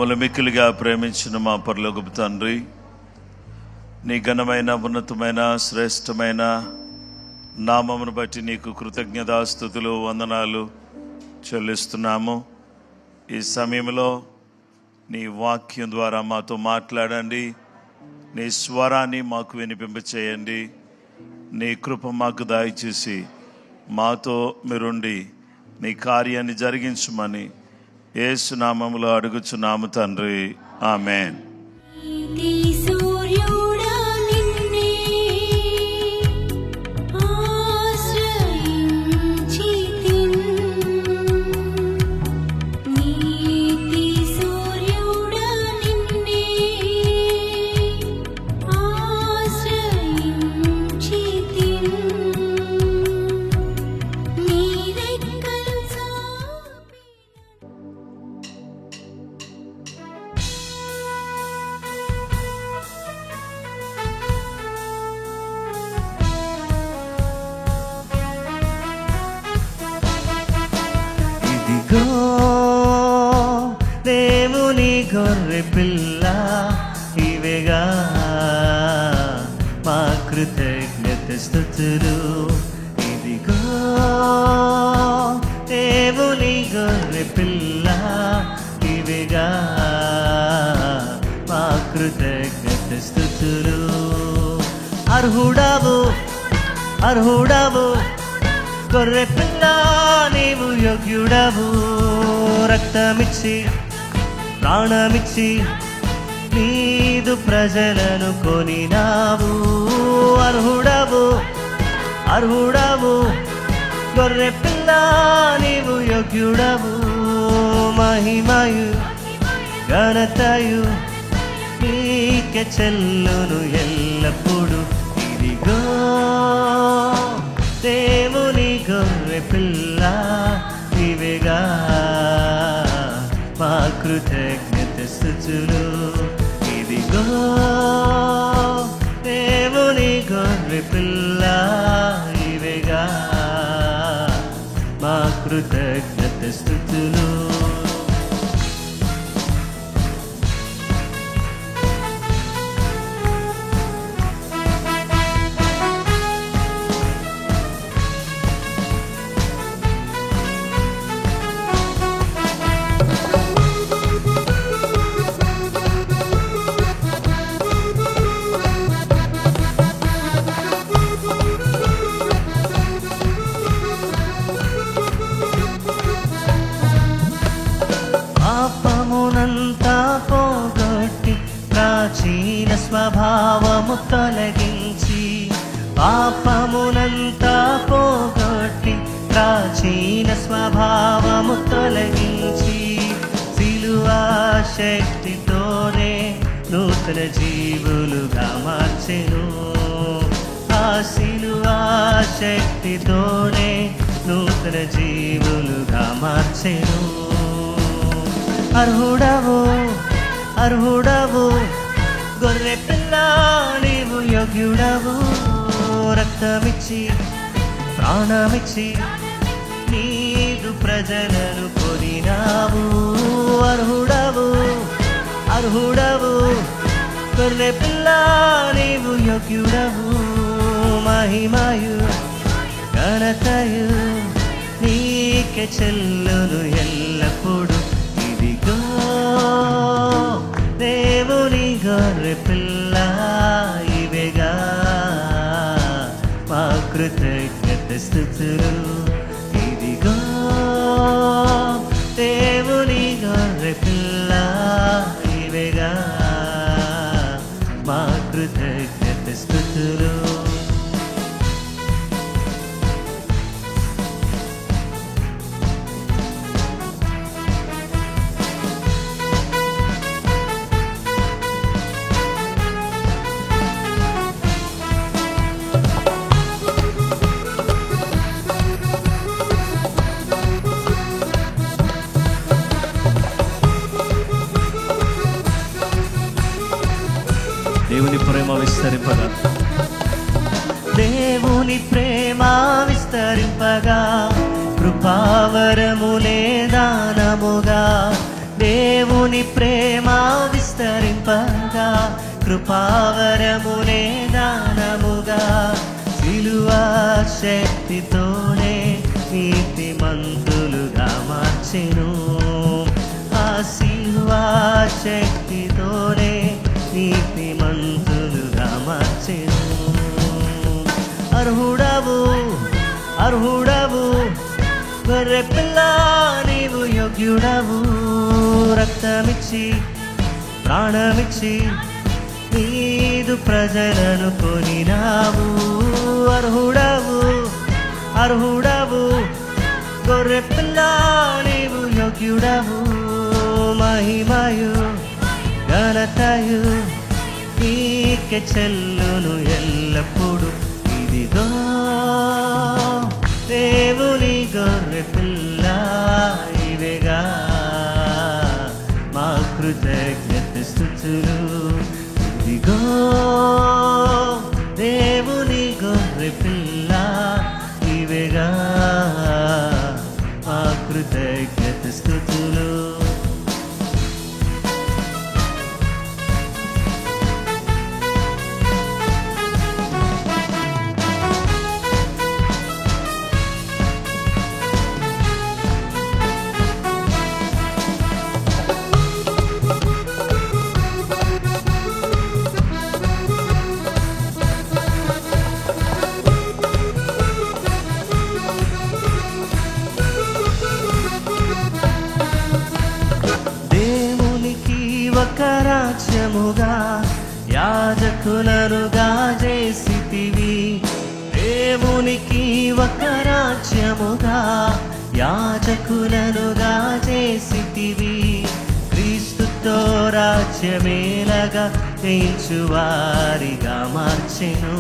మమ్మల్ని మిక్కిలిగా ప్రేమించిన మా పరలోకపు తండ్రి, నీ ఘనమైన ఉన్నతమైన శ్రేష్టమైన నామమును బట్టి నీకు కృతజ్ఞతాస్తుతులు వందనాలు చెల్లిస్తున్నాము. ఈ సమయంలో నీ వాక్యం ద్వారా మాతో మాట్లాడండి. నీ స్వరాన్ని మాకు వినిపింపచేయండి. నీ కృప మాకు దయచేసి మాతో మీరుండి నీ కార్యాన్ని జరిగించమని యేసు నామములో అడుగుచున్నాము తండ్రి, ఆమేన్. దేవుని గొర్రె పిల్ల, ఇవేగా మా కృతజ్ఞత స్తుతులు. ఇదిగో దేవుని గొర్రె పిల్ల, ఇవేగా మా కృతజ్ఞత స్తుతులు. అర్హుడవు అర్హుడవు గొర్రె పిల్ల, నీవు యోగ్యుడవు. రక్తమిచ్చి ప్రాణమిచ్చి నీదు ప్రజలను కొనినావు. అర్హుడవు అర్హుడవు గొర్రె పిల్ల, నీవు యోగ్యుడవు. మహిమయు ఘనతయు నీకే చెల్లును ఎల్లప్పుడు. ఇదిగో దేవుని గొర్రె పిల్ల, ఇవేగా మా కృతజ్ఞత స్తుతులు. ఇదిగో దేవుని గొర్రె పిల్ల, ఇవేగా మా కృతజ్ఞత స్తుతులు. పాపమునంతా పోగొట్టి ప్రాచీన స్వభావము తొలగించి, పాపమునంతా పోగొట్టి ప్రాచీన స్వభావము తొలగించి, సిలువా శక్తితోనే నూతన జీవులుగా మార్చెను. ఆ సిలువా శక్తితోనే నూతన జీవులుగా మార్చెను. అర్హుడవు అర్హుడవు గొర్రె పిల్ల, నీవు యోగ్యుడవు. రక్తమిచ్చి ప్రాణమిచ్చి నీదు ప్రజలను కొనినావు. అర్హుడవు అర్హుడవు గొర్రె పిల్ల, నీవు యోగ్యుడవు. మహిమయు ఘనతయు నీకే చెల్లును ఎల్లప్పుడు. ఇదిగో దేవుని గొర్రె పిల్ల, ఇవేగా మా కృతజ్ఞత స్తుతులు. ఇదిగో దేవుని గొర్రె పిల్ల, ఇవేగా మా కృతజ్ఞత స్తుతులు. దేవుని ప్రేమ విస్తరింపగా, దేవుని ప్రేమ విస్తరింపగా, కృపావరములే దానముగా దేవుని ప్రేమ విస్తరింపగా కృపావరమునే దానముగా సిలువా శక్తితోనే నీతిమంతులుగా మార్చెను. ఆ సిలువా శక్తితోనే నీతిమంతులుగా మార్చెను. అర్హుడవు అర్హుడవు గొర్రె పిల్ల నీవు యోగ్యుడవు. రక్తమిచ్చి ప్రాణమిచ్చి నీదు ప్రజలను కొనినావు. అర్హుడవు అర్హుడవు గొర్రె పిల్ల నీవు యోగ్యుడవు. మహిమయు ఘనతయు నీకే చెల్లును ఎల్లప్పుడు. ఇదిగో దేవుని గొర్రె పిల్ల ఇవేగా మా కృతజ్ఞత స్తుతులు. ఇదిగో దేవుని గొర్రె పిల్ల ఇవేగా మా కృతజ్ఞత స్తుతులు. ఒక రాజ్యముగా యాజకులనుగా చేసితివి. దేవునికి ఒక రాజ్యముగా యాజకులనుగా చేసితివి. క్రీస్తుతో రాజ్యమేలగా జయించువారిగా మార్చెను.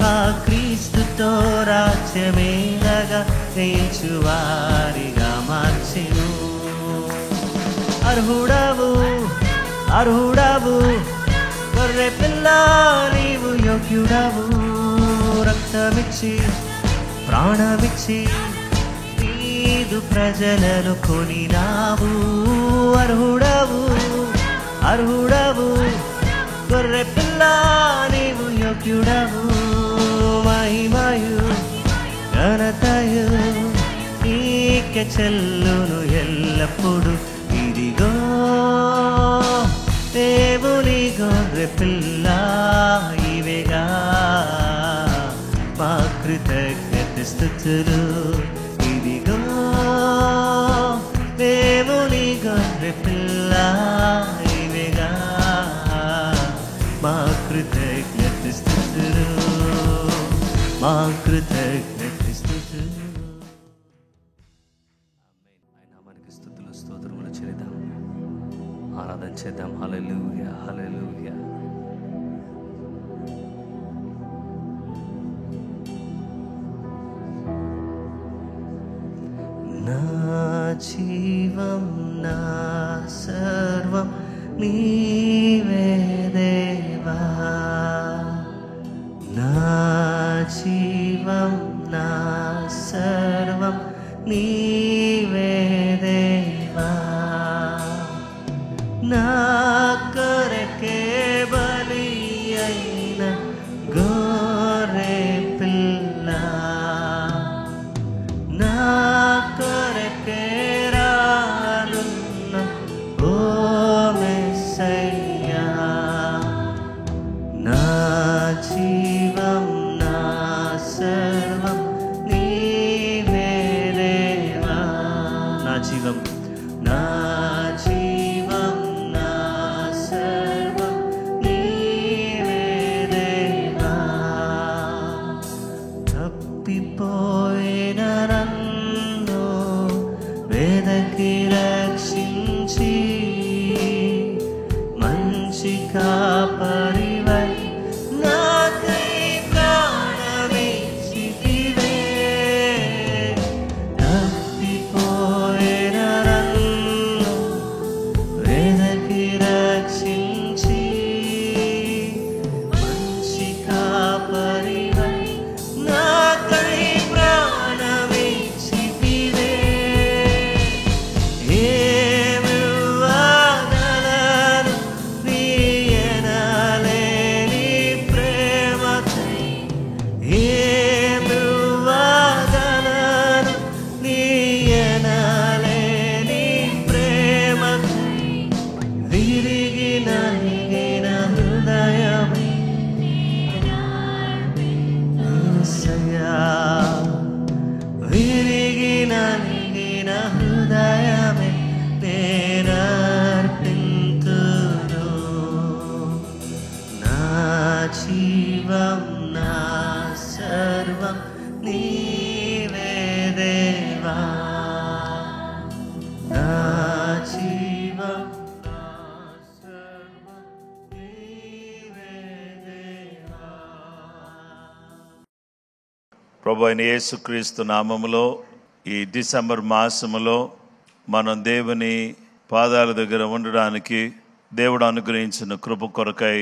ఆ క్రీస్తుతో రాజ్యమేలగా జయించువారిగా మార్చెను. అర్హుడవు అర్హుడవు గొర్రె పిల్ల నీవు యోగ్యుడవు. రక్తమిచ్చి ప్రాణమిచ్చి నీదు ప్రజలను కొనినావు. అర్హుడవు అర్హుడవు గొర్రె పిల్ల నీవు యోగ్యుడవు. మహిమయు ఘనతయు నీకే చెల్లును ఎల్లప్పుడు. ఇదిగో దేవుని గొర్రె పిల్ల ఇవేగా మా కృతజ్ఞత స్తుతులు. ఇదిగో దేవుని గొర్రె పిల్ల ఇవేగా మా కృతజ్ఞత స్తుతులు. మా కృతజ్ఞత స్తుతులు. ఆరాధన చేద్దాం. హల్లెలూయా హల్లెలూయా. నా జీవం నా సర్వం నీవే దేవా. నా జీవం నా సర్వం నీవే దేవా. నా కొరకే బలి అయిన గొర్రె పిల్ల. నా కొరకే రానున్న ఓ మెస్సయ్యా. నా జీవం నా సర్వం నీవే దేవా. నా జీవం నా జీవం నా సర్వం నీవే దేవా. విరిగి నలిగిన హృదయమే యేసయ్యా, విరిగి నలిగిన హృదయమే నేనర్పింతును. నా జీవం నా సర్వం నీవే దేవా, నా జీవం నా సర్వం నీవే దేవా. ప్రభు అయిన యేసుక్రీస్తు నామములో ఈ డిసెంబర్ మాసములో మనం దేవుని పాదాల దగ్గర ఉండడానికి దేవుడు అనుగ్రహించిన కృప కొరకై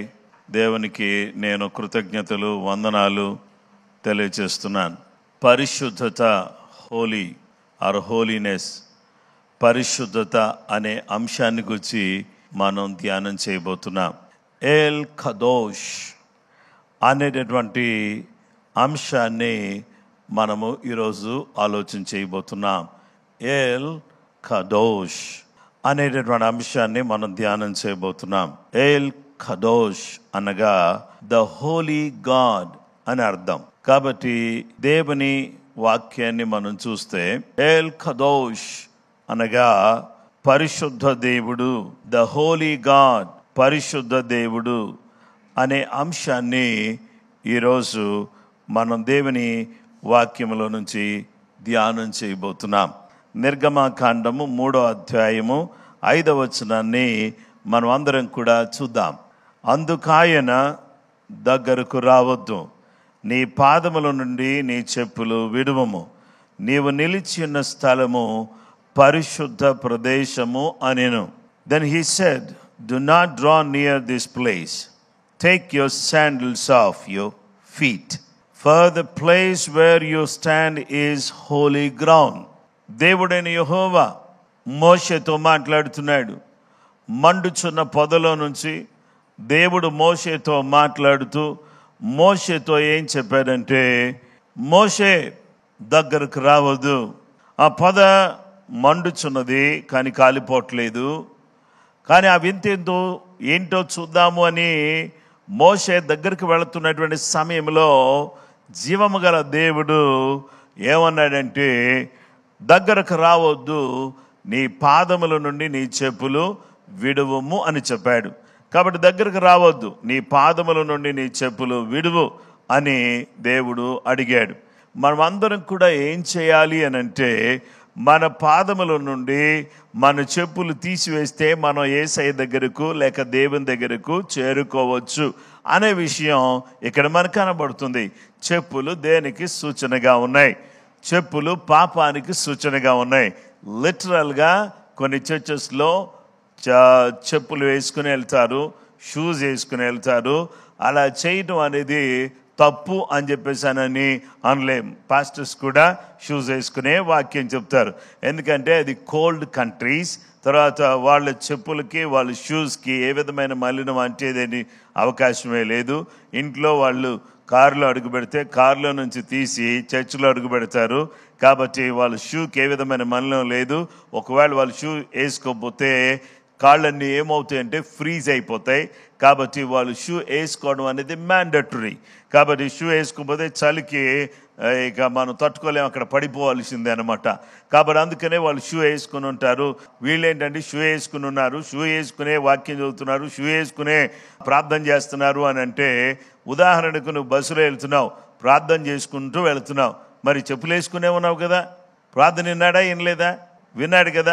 దేవునికి నేను కృతజ్ఞతలు వందనాలు తెలియచేస్తున్నాను. పరిశుద్ధత, హోలీ ఆర్ హోలీనెస్, పరిశుద్ధత అనే అంశాన్ని గురించి మనం ధ్యానం చేయబోతున్నాం. ఎల్ ఖదోష్ అనేటటువంటి అంశాన్ని మనము ఈరోజు ఆలోచన చేయబోతున్నాం. ఎల్ ఖదోష్ అనేటటువంటి అంశాన్ని మనం ధ్యానం చేయబోతున్నాం. ఎల్ ఖదోష్ అనగా ద హోలీ గాడ్ అని అర్థం. కాబట్టి దేవుని వాక్యాన్ని మనం చూస్తే ఎల్ ఖదోష్ అనగా పరిశుద్ధ దేవుడు, ద హోలీ గాడ్, పరిశుద్ధ దేవుడు అనే అంశాన్ని ఈరోజు మనం దేవుని వాక్యములో నుంచి ధ్యానం చేయబోతున్నాం. నిర్గమకాండము 3వ అధ్యాయము 5వ వచనాన్ని మనం అందరం కూడా చూద్దాం. అందుకాయన దగ్గరకు రావద్దు, నీ పాదముల నుండి నీ చెప్పులు విడువము, నీవు నిలిచి ఉన్న స్థలము పరిశుద్ధ ప్రదేశము అనెను. Then he said, do not draw near this place. Take your sandals off your feet, for the place where you stand is holy ground. దేవుడైన యెహోవా మోషేతో మాట్లాడుతున్నాడు. మండుచున్న పొదలో నుంచి దేవుడు మోషేతో మాట్లాడుతూ మోషేతో ఏం చెప్పాడంటే, మోషే దగ్గరకు రావద్దు, ఆ పొద మండుచున్నది కానీ కాలిపోవట్లేదు, కానీ ఆ వింతేంతో ఏంటో చూద్దాము అని మోషే దగ్గరికి వెళుతున్నటువంటి సమయంలో జీవము గల దేవుడు ఏమన్నాడంటే, దగ్గరకు రావద్దు, నీ పాదముల నుండి నీ చెప్పులు విడువము అని చెప్పాడు. కాబట్టి దగ్గరకు రావద్దు, నీ పాదముల నుండి నీ చెప్పులు విడువు అని దేవుడు అడిగాడు. మనం అందరం కూడా ఏం చేయాలి అని అంటే, మన పాదముల నుండి మన చెప్పులు తీసివేస్తే మనం యేసయ్య దగ్గరకు లేక దేవుని దగ్గరకు చేరుకోవచ్చు అనే విషయం ఇక్కడ మనకు కనబడుతుంది. చెప్పులు దేనికి సూచనగా ఉన్నాయి? చెప్పులు పాపానికి సూచనగా ఉన్నాయి. లిటరల్గా కొన్ని చర్చెస్లో చెప్పులు వేసుకుని వెళ్తారు, షూస్ వేసుకుని వెళ్తారు. అలా చేయడం అనేది తప్పు అని చెప్పేసానని అనలేం. పాస్టర్స్ కూడా షూస్ వేసుకునే వాక్యం చెప్తారు. ఎందుకంటే అది కోల్డ్ కంట్రీస్. తర్వాత వాళ్ళ చెప్పులకి వాళ్ళ షూస్కి ఏ విధమైన మలినం అంటేదని అవకాశమే లేదు. ఇంట్లో వాళ్ళు కారులో అడుగు పెడితే కారులో నుంచి తీసి చర్చిలో అడుగు పెడతారు. కాబట్టి వాళ్ళ షూకి ఏ విధమైన మలినం లేదు. ఒకవేళ వాళ్ళు షూ వేసుకోకపోతే కాళ్ళన్నీ ఏమవుతాయంటే ఫ్రీజ్ అయిపోతాయి. కాబట్టి వాళ్ళు షూ వేసుకోవడం అనేది మ్యాండటరీ. కాబట్టి షూ వేసుకోకపోతే చలికి ఇక మనం తట్టుకోలేము, అక్కడ పడిపోవాల్సిందే అనమాట. కాబట్టి అందుకనే వాళ్ళు షూ వేసుకుని ఉంటారు. వీళ్ళేంటంటే షూ వేసుకుని ఉన్నారు, షూ వేసుకునే వాక్యం చదువుతున్నారు, షూ వేసుకునే ప్రార్థన చేస్తున్నారు అని అంటే, ఉదాహరణకు నువ్వు బస్సులో వెళ్తున్నావు, ప్రార్థన చేసుకుంటూ వెళ్తున్నావు, మరి చెప్పులు వేసుకునే ఉన్నావు కదా, ప్రార్థన విన్నాడా వినలేదా? విన్నాడు కదా.